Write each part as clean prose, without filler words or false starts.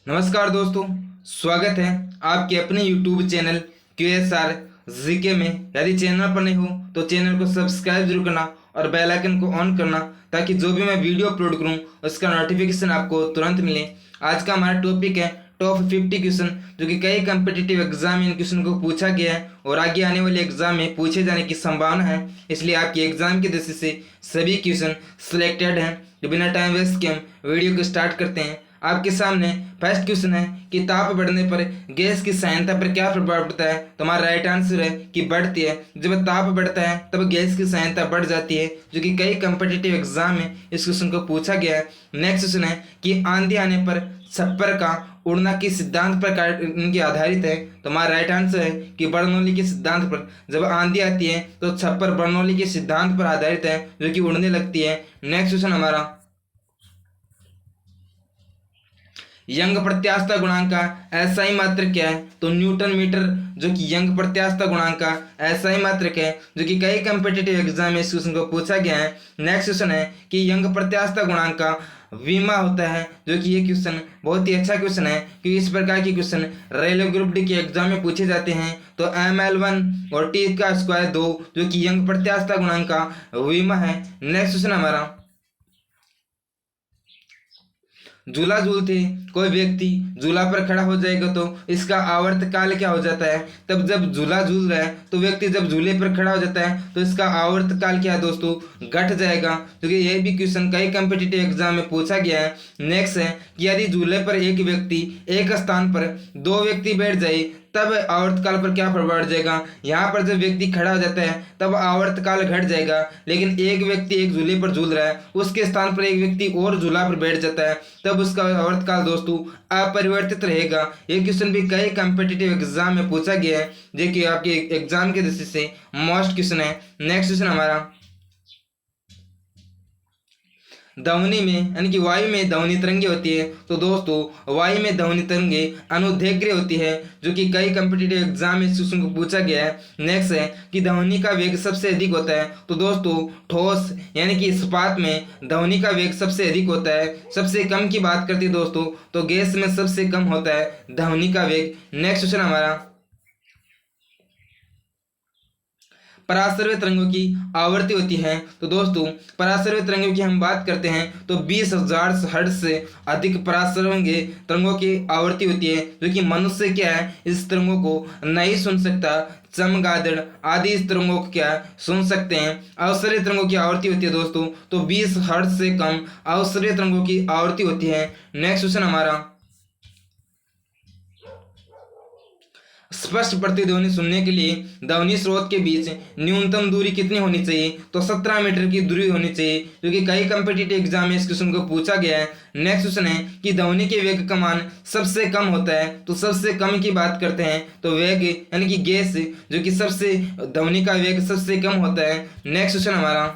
नमस्कार दोस्तों, स्वागत है आपके अपने YouTube चैनल QSR जीके में। यदि चैनल पर नहीं हो तो चैनल को सब्सक्राइब जरूर करना और बेल आइकन को ऑन करना ताकि जो भी मैं वीडियो अपलोड करूं उसका नोटिफिकेशन आपको तुरंत मिले। आज का हमारा टॉपिक है टॉप 50 क्वेश्चन, जो कि कई कम्पिटिटिव एग्जाम में इन क्वेश्चन को पूछा गया है और आगे आने वाले एग्जाम में पूछे जाने की संभावना है। इसलिए आपके एग्जाम की दृष्टि से सभी क्वेश्चन सिलेक्टेड हैं। तो बिना टाइम वेस्ट के हम वीडियो को स्टार्ट करते हैं। आपके सामने फर्स्ट क्वेश्चन है कि ताप बढ़ने पर गैस की सांद्रता पर क्या प्रभाव पड़ता है। तो हमारा राइट आंसर है कि बढ़ती है। जब ताप बढ़ता है तब गैस की सांद्रता बढ़ जाती है, जो कि कई कम्पिटिटिव एग्जाम में इस क्वेश्चन को पूछा गया है। नेक्स्ट क्वेश्चन है कि आंधी आने पर छप्पर का उड़ना किस सिद्धांत पर इनके आधारित है। तो हमारा राइट आंसर है कि बर्नौली के सिद्धांत पर। जब आंधी आती है तो छप्पर बर्नौली के सिद्धांत पर आधारित है, जो कि उड़ने लगती है। नेक्स्ट क्वेश्चन हमारा यंग प्रत्यास्थता गुणांक का एसआई मात्रक क्या है। तो न्यूटन मीटर, जो कि यंग प्रत्यास्थता गुणांक का एसआई मात्रक है, जो कि कई कम्पिटिटिव एग्जाम में इस क्वेश्चन को पूछा गया है। नेक्स्ट क्वेश्चन है कि यंग प्रत्यास्थता गुणांक का वीमा होता है, जो कि ये क्वेश्चन बहुत ही अच्छा क्वेश्चन है क्योंकि इस प्रकार के क्वेश्चन रेलवे ग्रुप डी के एग्जाम में पूछे जाते हैं। तो ML1 और टी का स्क्वायर 2, जो कि यंग प्रत्यास्थता गुणांक का वीमा है। नेक्स्ट क्वेश्चन हमारा झूला झूलते कोई व्यक्ति झूला पर खड़ा हो जाएगा तो इसका आवर्तकाल क्या हो जाता है। तब जब झूला झूल रहा है तो व्यक्ति जब झूले पर खड़ा हो जाता है तो इसका आवर्तकाल क्या है दोस्तों, घट जाएगा, क्योंकि यह भी क्वेश्चन कई कम्पिटिटिव एग्जाम में पूछा गया है। नेक्स्ट है कि यदि झूले पर एक व्यक्ति एक स्थान पर दो व्यक्ति बैठ जाए तब आवर्तकाल पर क्या प्रभाव पड़ जाएगा। यहाँ पर जब व्यक्ति खड़ा हो जाता है तब आवर्तकाल घट जाएगा, लेकिन एक व्यक्ति एक झूले पर झूल रहा है उसके स्थान पर एक व्यक्ति और झूला पर बैठ जाता है तब उसका आवर्तकाल दोस्तों अपरिवर्तित रहेगा। ये क्वेश्चन भी कई कम्पिटिटिव एग्जाम में पूछा गया है, जो कि आपके एग्जाम के दृष्टि से मोस्ट क्वेश्चन है। नेक्स्ट क्वेश्चन हमारा ध्वनि में यानी कि वायु में ध्वनि तरंगे होती है। तो दोस्तों वायु में ध्वनि तरंगे अनुदैर्घ्य होती है, जो कि कई कम्पिटिटिव एग्जाम में इस क्वेश्चन को पूछा गया है। नेक्स्ट है कि ध्वनि का वेग सबसे अधिक होता है। तो दोस्तों ठोस यानी कि इस्पात में ध्वनि का वेग सबसे अधिक होता है। सबसे कम की बात करती है दोस्तों तो गैस में सबसे कम होता है ध्वनि का वेग। नेक्स्ट क्वेश्चन हमारा पराश्रव्य तरंगों की आवृत्ति होती है। तो दोस्तों पराश्रव्य तरंगों की हम बात करते हैं तो 20,000 हर्ट्ज से अधिक पराश्रव्य तरंगों की आवृत्ति होती है, जो कि मनुष्य क्या है इस तरंगों को नहीं सुन सकता। चमगादड़ आदि इस तरंगों को क्या सुन सकते हैं। अवसर्य तरंगों की आवृत्ति होती है दोस्तों तो 20 हर्ट्ज से कम अवसर्य तरंगों की आवृत्ति होती है। नेक्स्ट क्वेश्चन हमारा स्पष्ट प्रतिध्वनि सुनने के लिए ध्वनि स्रोत के बीच न्यूनतम दूरी कितनी होनी चाहिए। तो 17 मीटर की दूरी होनी चाहिए, क्योंकि कई कम्पिटिटिव एग्जाम में इस क्वेश्चन को पूछा गया है। नेक्स्ट क्वेश्चन है कि ध्वनि के वेग का मान सबसे कम होता है। तो सबसे कम की बात करते हैं तो वेग यानी कि गैस, जो कि सबसे ध्वनि का वेग सबसे कम होता है। नेक्स्ट क्वेश्चन हमारा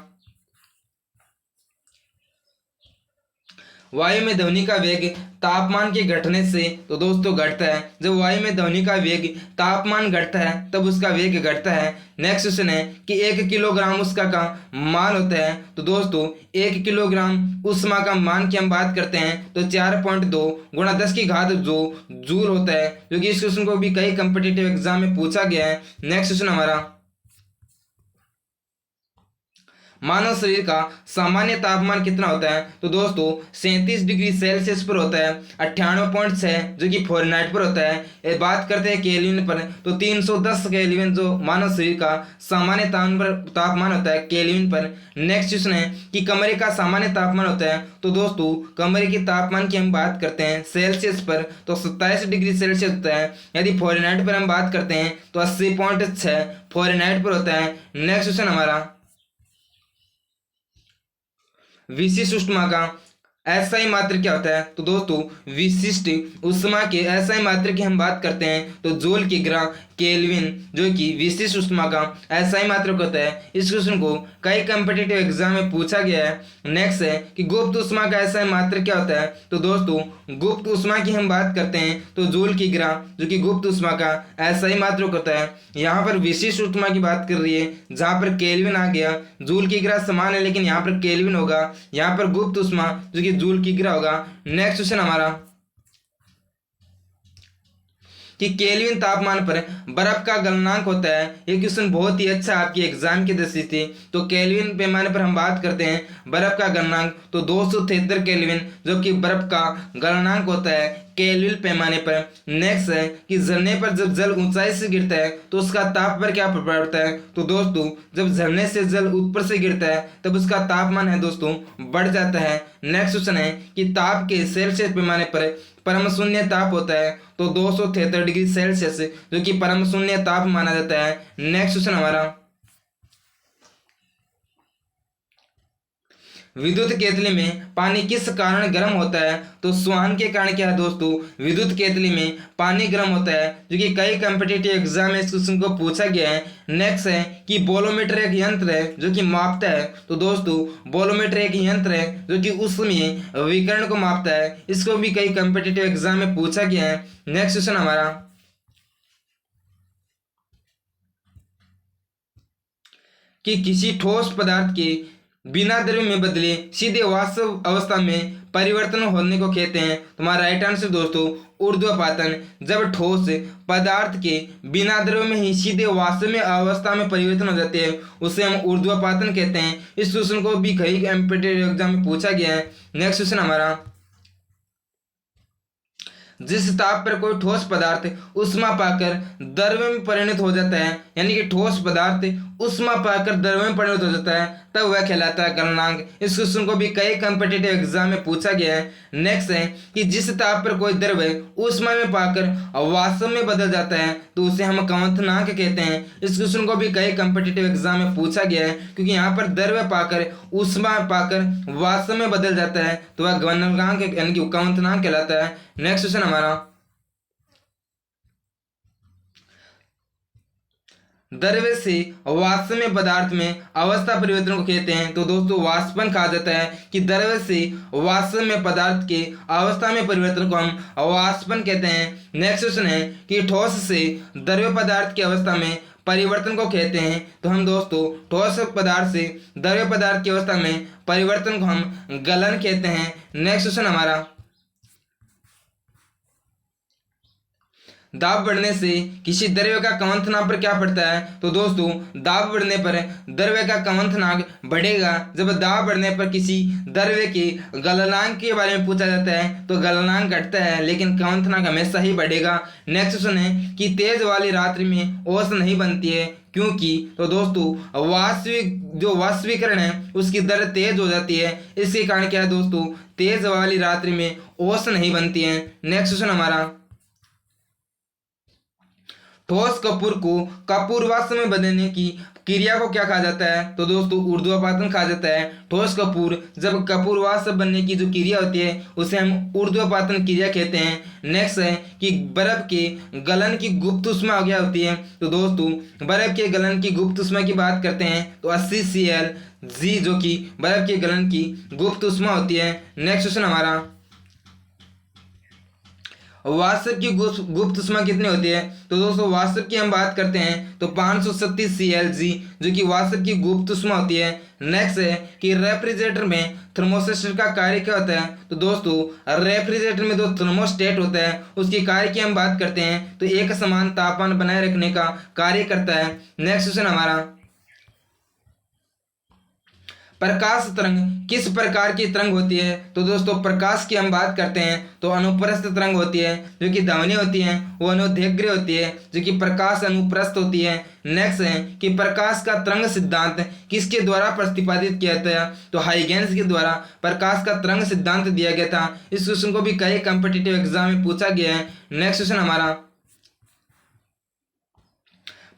वायु में ध्वनि का वेग तापमान के घटने से तो दोस्तों घटता है। जब वायु में ध्वनि का वेग तापमान घटता है तब उसका वेग घटता है। नेक्स्ट क्वेश्चन है कि 1 किलोग्राम उसका का मान होता है। तो दोस्तों 1 किलोग्राम उष्मा का मान की हम बात करते हैं तो 4.2 गुणा 10 की घात जो जूल होता है, जो कि इस क्वेश्चन को भी कई कम्पिटिटिव एग्जाम में पूछा गया है। नेक्स्ट क्वेश्चन हमारा मानव शरीर का सामान्य तापमान कितना होता है। तो दोस्तों 37 डिग्री सेल्सियस पर होता है। 98.6 जो कि फ़ारेनहाइट पर होता है। ये बात करते हैं केल्विन पर तो 310 केल्विन जो मानव शरीर का सामान्य तापमान होता है केल्विन पर। नेक्स्ट क्वेश्चन है कि कमरे का सामान्य तापमान होता है। तो दोस्तों कमरे के तापमान की हम बात करते हैं सेल्सियस पर तो 27 डिग्री सेल्सियस होता है। यदि फ़ारेनहाइट पर हम बात करते हैं तो 80.6 फ़ारेनहाइट पर होता है। नेक्स्ट क्वेश्चन हमारा विशिष्ट ऊष्मा का एसआई मात्र क्या होता है। तो दोस्तों विशिष्ट ऊष्मा के एसआई मात्र की हम बात करते हैं तो जूल की ग्रा केल्विन, जो कि विशिष्ट ऊष्मा का एसआई मात्रक होता है। इस क्वेश्चन को कई कम्पिटिटिव एग्जाम में पूछा गया है। नेक्स्ट है कि गुप्त ऊष्मा का एसआई मात्रक क्या होता है। तो दोस्तों गुप्त ऊष्मा की हम बात करते हैं तो जूल की ग्रा, जो कि गुप्त ऊष्मा का एसआई मात्रक होता है। यहाँ पर विशिष्ट ऊष्मा की बात कर रही है जहाँ पर केल्विन आ गया। जूल की ग्रा समान है लेकिन यहाँ पर केल्विन होगा, यहाँ पर गुप्त ऊष्मा जो कि जूल की ग्रा होगा। नेक्स्ट क्वेश्चन हमारा कि केल्विन तापमान पर बर्फ का गलनांक होता है। ये क्वेश्चन बहुत ही अच्छा आपके एग्जाम की दृष्टि से। तो केल्विन पैमाने पर हम बात करते हैं बर्फ का गलनांक, तो 273 केल्विन जो कि बर्फ का गलनांक होता है केल्विन पैमाने पर। नेक्स्ट है कि झरने पर जब जल ऊंचाई से गिरता है तो उसका ताप पर क्या प्रभाव पड़ता है। तो दोस्तों जब झरने से जल ऊपर से गिरता है तब उसका तापमान है दोस्तों बढ़ जाता है। नेक्स्ट क्वेश्चन है कि ताप के सेल्सियस पैमाने पर परम शून्य ताप होता है तो 273 डिग्री सेल्सियस जो कि परम शून्य ताप माना जाता है। नेक्स्ट क्वेश्चन हमारा, विद्युत केतली में पानी किस कारण गर्म होता है। तो स्वान के कारण क्या है दोस्तों, विद्युत केतली में पानी गर्म होता है, जो कि कई कॉम्पिटिटिव एग्जाम में इस क्वेश्चन को पूछा गया है। नेक्स्ट है कि बोलोमीटर एक यंत्र है जो कि मापता है। तो दोस्तों बोलोमीटर एक यंत्र है जो कि उसमें विकिरण को मापता है। इसको भी कई कॉम्पिटिटिव एग्जाम में पूछा गया है। नेक्स्ट क्वेश्चन हमारा, कि किसी ठोस पदार्थ के बिना द्रव्य में बदले सीधे वास्तव अवस्था में परिवर्तन होने को कहते हैं। तुम्हारा राइट आंसर दोस्तों ऊर्ध्वपातन। जब ठोस पदार्थ के बिना द्रव्य में ही सीधे वास्तव में अवस्था में परिवर्तन हो जाते हैं उसे हम ऊर्ध्वपातन कहते हैं। इस क्वेश्चन को भी कई कॉम्पिटिटिव एग्जाम में पूछा गया है। नेक्स्ट क्वेश्चन हमारा, जिस ताप पर कोई ठोस पदार्थ उष्मा पाकर द्रव्य में परिणत हो जाता है, यानी कि ठोस पदार्थ उष्मा पाकर द्रव्य में परिणत हो जाता है, तब वह कहलाता है गलनांक। इस क्वेश्चन को भी कई कॉम्पिटिटिव एग्जाम में पूछा गया है। नेक्स्ट है कि जिस ताप पर कोई द्रव्य उष्मा में पाकर वाष्प में बदल जाता है तो उसे हम क्वथनांक कहते हैं। इस क्वेश्चन को भी कई कॉम्पिटिटिव एग्जाम में पूछा गया है, क्योंकि यहाँ पर द्रव्य पाकर उष्मा पाकर वाष्प में बदल जाता है तो वह गलनांक यानी कि क्वथनांक कहलाता है। नेक्स्ट क्वेश्चन हमारा, द्रव्य से वाष्प में पदार्थ में अवस्था परिवर्तन को कहते हैं। तो दोस्तों वाष्पन कहा जाता है कि द्रव्य से वाष्प में पदार्थ के अवस्था में परिवर्तन को हम वाष्पन कहते हैं। नेक्स्ट क्वेश्चन है कि ठोस से द्रव्य पदार्थ की अवस्था में परिवर्तन को कहते हैं। तो हम दोस्तों ठोस पदार्थ से द्रव्य पदार्थ की अवस्था में परिवर्तन को हम गलन कहते हैं। नेक्स्ट क्वेश्चन हमारा, दाब बढ़ने से किसी द्रव्य का क्वथनांक पर क्या पड़ता है। तो दोस्तों दाब बढ़ने पर द्रव्य का क्वथनांक बढ़ेगा। जब दाब बढ़ने पर किसी द्रव्य के गलनांक के बारे में पूछा जाता है तो गलनांक घटता है लेकिन क्वथनांक हमेशा ही बढ़ेगा। नेक्स्ट क्वेश्चन है कि तेज वाली रात्रि में ओस नहीं बनती है क्योंकि। तो दोस्तों वाष्पीकरण है उसकी दर तेज हो जाती है, इसके कारण क्या है दोस्तों तेज वाली रात्रि में ओस नहीं बनती है। नेक्स्ट क्वेश्चन हमारा, ठोस कपूर को कपूर वाष्प में बदलने की क्रिया को क्या कहा जाता है। तो दोस्तों ऊर्ध्वपातन कहा जाता है। ठोस कपूर जब कपूर वाष्प बनने की जो क्रिया होती है उसे हम ऊर्ध्वपातन क्रिया कहते हैं। नेक्स्ट है कि बर्फ के गलन की गुप्त उष्मा क्या होती है। तो दोस्तों बर्फ के गलन की गुप्त उष्मा की बात करते हैं तो 80 ClG जो कि बर्फ के गलन की गुप्त उष्मा होती है। नेक्स्ट क्वेश्चन हमारा, वाष्प की गुप्त उष्मा कितनी होती है। तो दोस्तों वाष्प की हम बात करते हैं तो 537 ClG जो कि वाष्प की गुप्त उष्मा होती है। नेक्स्ट है कि रेफ्रिजरेटर में थर्मोस्टेट का कार्य क्या होता है। तो दोस्तों रेफ्रिजरेटर में जो थर्मोस्टेट होता है उसकी कार्य की हम बात करते हैं तो एक समान तापमान बनाए रखने का कार्य करता है। नेक्स्ट क्वेश्चन हमारा, प्रकाश तरंग किस प्रकार की तरंग होती है। तो दोस्तों प्रकाश की हम बात करते हैं तो अनुप्रस्थ तरंग होती है, जो कि ध्वनि होती है वो अनुदैर्घ्य होती है, जो कि प्रकाश अनुप्रस्थ होती है। नेक्स्ट है कि प्रकाश का तरंग सिद्धांत किसके द्वारा प्रतिपादित किया गया। तो हाइगेंस के द्वारा प्रकाश का तरंग सिद्धांत दिया गया था। इस क्वेश्चन को भी कई कॉम्पिटिटिव एग्जाम में पूछा गया है। नेक्स्ट क्वेश्चन हमारा,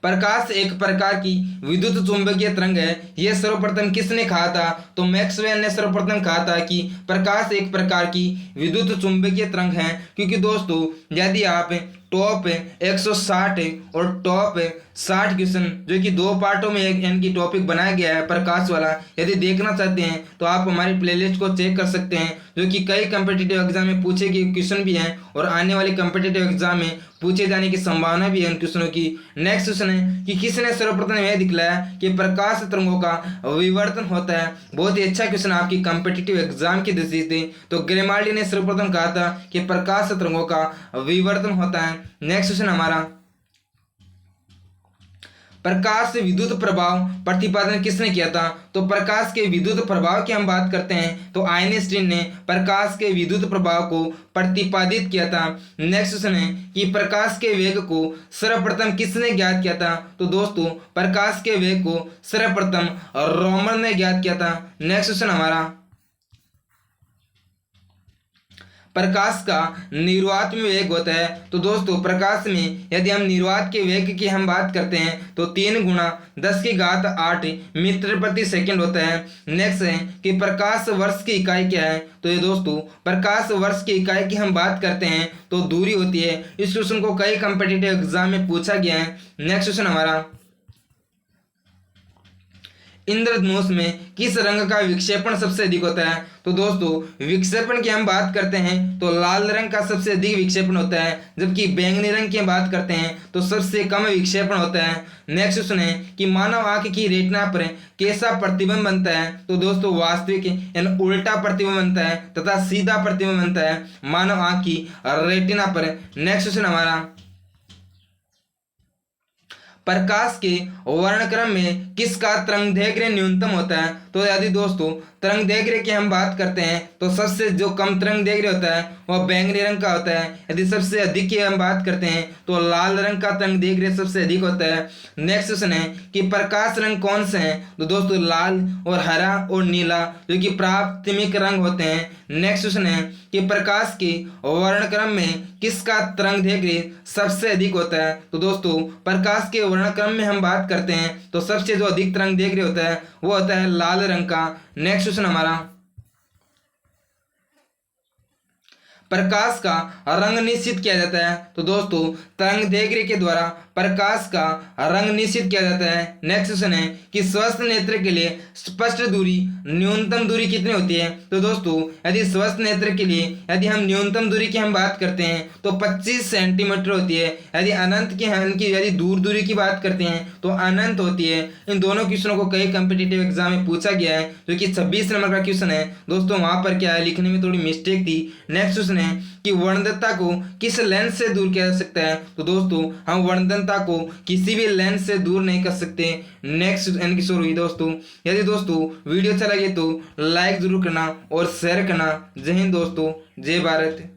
प्रकाश एक प्रकार की विद्युत चुंबकीय तरंग है। यह सर्वप्रथम किसने कहा था। तो मैक्सवेल ने सर्वप्रथम कहा था कि प्रकाश एक प्रकार की विद्युत चुंबकीय तरंग है, क्योंकि दोस्तों यदि आप टॉप 160 और टॉप 60 क्वेश्चन जो कि 2 पार्टों में इनकी टॉपिक बनाया गया है प्रकाश वाला, यदि देखना चाहते हैं तो आप हमारी प्लेलिस्ट को चेक कर सकते हैं, जो कि कई कॉम्पिटिटिव एग्जाम में पूछे गए क्वेश्चन भी हैं और आने वाले कॉम्पिटिटिव एग्जाम में पूछे जाने की संभावना भी है इन क्वेश्चनों की। नेक्स्ट क्वेश्चन है कि किसने सर्वप्रथम यह दिखलाया कि प्रकाश तरंगों का विवर्तन होता है। बहुत ही अच्छा क्वेश्चन आपकी कॉम्पिटिटिव एग्जाम की दृष्टि से। तो ग्रेमाल्डी ने सर्वप्रथम कहा था कि प्रकाश तरंगों का विवर्तन होता है। नेक्स्ट क्वेश्चन हमारा, प्रकाश से विद्युत प्रभाव प्रतिपादन किसने किया था? तो प्रकाश के विद्युत प्रभाव की हम बात करते हैं तो आइंस्टीन ने प्रकाश के विद्युत प्रभाव को प्रतिपादित किया था। नेक्स्ट क्वेश्चन है कि प्रकाश के वेग को सर्वप्रथम किसने ज्ञात किया था? तो दोस्तों प्रकाश के वेग को सर्वप्रथम रोमन ने ज्ञात किया था। नेक्स्ट क्वेश्चन हमारा, प्रकाश का निर्वात में वेग होता है। तो दोस्तों प्रकाश में यदि हम निर्वात के वेग की हम बात करते हैं तो 3 गुणा 10⁸ मीटर प्रति सेकंड होता है। नेक्स्ट है कि प्रकाश वर्ष की इकाई क्या है? तो ये दोस्तों प्रकाश वर्ष की इकाई की हम बात करते हैं तो दूरी होती है। इस क्वेश्चन को कई कॉम्पिटिटिव एग्जाम में पूछा गया है। नेक्स्ट क्वेश्चन हमारा, इंद्रधनुष में किस रंग का विक्षेपण सबसे अधिक होता है? तो दोस्तों विक्षेपण की हम बात करते हैं तो लाल रंग का सबसे अधिक विक्षेपण होता है, जबकि बैंगनी रंग की बात करते हैं तो सबसे कम विक्षेपण होता है। नेक्स्ट क्वेश्चन है कि मानव आंख की रेटिना पर कैसा प्रतिबिंब बनता है? तो दोस्तों वास्तविक यानी उल्टा प्रतिबिंब बनता है तथा सीधा प्रतिबिंब बनता है मानव आंख की रेटिना पर। नेक्स्ट क्वेश्चन हमारा, प्रकाश के वर्णक्रम में किसका तरंगदैर्घ्य न्यूनतम होता है? तो यदि दोस्तों तरंगदैर्घ्य की हम बात करते हैं तो सबसे जो कम तरंगदैर्घ्य होता है वह बैंगनी रंग का होता है। यदि सबसे अधिक की हम बात करते हैं तो लाल रंग का तरंगदैर्घ्य सबसे अधिक होता है। नेक्स्ट क्वेश्चन है कि प्रकाश रंग कौन से हैं? तो दोस्तों लाल और हरा और नीला जो कि प्राथमिक रंग होते हैं। नेक्स्ट क्वेश्चन है कि प्रकाश के वर्णक्रम में किसका तरंगदैर्घ्य सबसे अधिक होता है? तो दोस्तों प्रकाश के वर्णक्रम में हम बात करते हैं तो सबसे जो अधिक तरंगदैर्घ्य होता है वो होता है लाल रंग का। नेक्स्ट क्वेश्चन हमारा, प्रकाश का रंग निश्चित किया जाता है। तो दोस्तों तरंगदैर्घ्य के द्वारा प्रकाश का रंग निश्चित किया जाता है। नेक्स्ट क्वेश्चन है कि स्वस्थ नेत्र के लिए स्पष्ट दूरी न्यूनतम दूरी कितनी होती है? तो दोस्तों यदि स्वस्थ नेत्र के लिए यदि हम न्यूनतम दूरी की हम बात करते हैं तो 25 सेंटीमीटर होती है। यदि अनंत की यदि दूर दूरी की बात करते हैं तो अनंत होती है। इन दोनों क्वेश्चनों को कई कॉम्पिटिटिव एग्जाम में पूछा गया है, जो कि 26 नंबर का क्वेश्चन है। दोस्तों वहां पर क्या है, लिखने में थोड़ी मिस्टेक थी। नेक्स्ट क्वेश्चन है कि वर्णदत्ता को किस लेंस से दूर किया जा सकता है? तो दोस्तों हम वर्णदत्ता को किसी भी लेंस से दूर नहीं कर सकते। नेक्स्ट यानी कि सॉरी दोस्तों, यदि दोस्तों वीडियो अच्छा लगे तो लाइक जरूर करना और शेयर करना। जय हिंद दोस्तों, जय भारत।